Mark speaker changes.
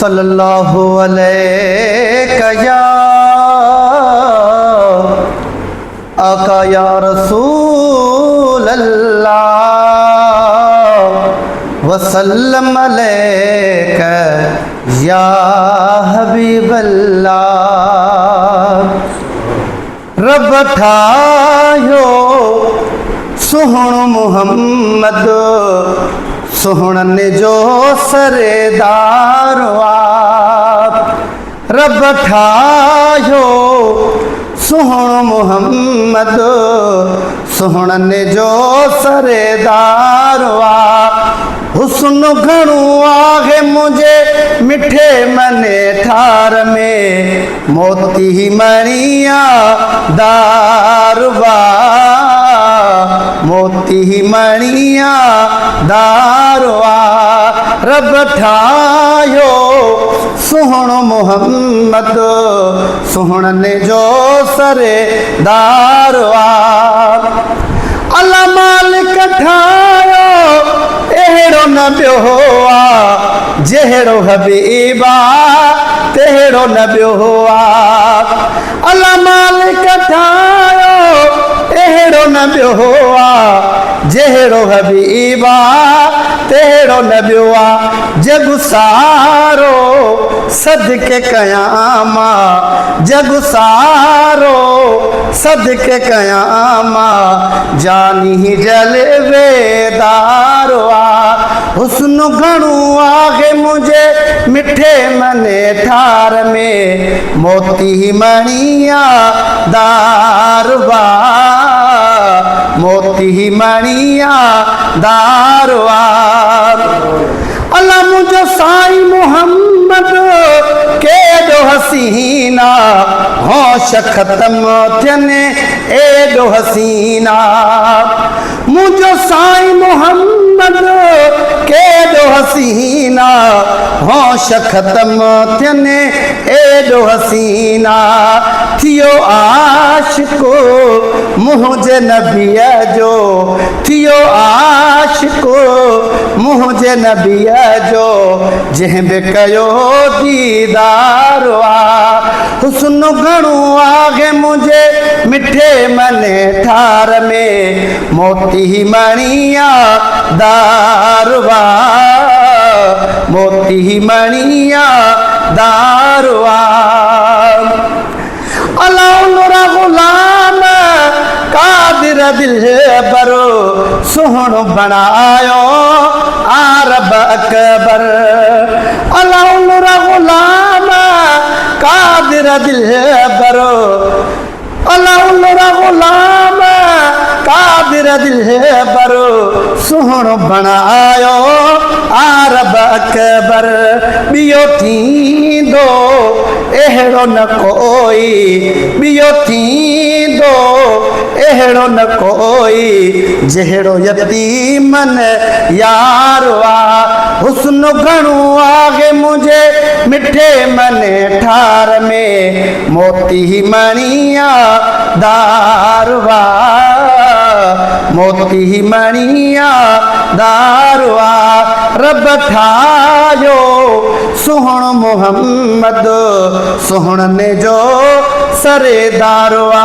Speaker 1: सल्लल्लाहु अलैहि या आका या रसूल अल्लाह वसल्लम अलैका या हबीब अल्लाह। रब ठायो सुहण मुहम्मद सुहणन जो सरेदार आप। रब ठायो सुहण मुहम्मद सुहणन जो सरेदार आप। हुस्न घणो आहे मुझे मिठे मने ठार में मोती मणिया दारवा मोती मणिया दारवा। रब ठायो सुहण मुहम्मद सुहणन जो सरेदारवा। अल्लाह मालिक ठायो एड़ो न बियो आ जहिड़ो हबीबा तेड़ो न बियो आ। अल्लाह मालिक ठायो एड़ो न बियो आ जहिड़ो हबीबा तेड़ो न बियो आ। जग सारो सदके कयामा जग सारो सदके कयामा जानी जलवेदारवा। हुस्न घणो आहे मुझे मिठे मने ठार में मोती मणिया दारवा मोती मणिया दारवा। अल्लाह मुझे साईं मोहम्मद केॾो हसीना होश ख़त्म थियनि एॾो हसीना। मुझो साईं मोहम्मद केॾो हसीना होश ख़त्म थियनि एॾो हसीना। थियो आशिक़ो मुंहिंजे नबीअ जो थियो आशिक़ो मुंहिंजे नबीअ जो जंहिं बि कयो दीदार आ। हुस्न घणो आहे मुझे मिठे मने ठार में मोती मणिया दारवा मोती मणिया दारवा। अल्लाह नूरा गुलाम कादिर दिल बरो सुहण बनायो आरब अकबर। अल्लाह नूरा गुलाम कादिर दिल बरो अल्लाह नूरा गुलाम कादिर दिल बरो सुहण बनायो आरब अकबर। बियो थींदो एड़ो न कोई बियो थींदो एड़ो न कोई जहिड़ो यतीमन यारवा। हुस्न घणो आहे मुझे मिठे मने ठार में मोती मणिया दारवा मोती मणिया दारवा। रब ठायो सुहण मुहम्मद सुहणन जो सरेदारवा।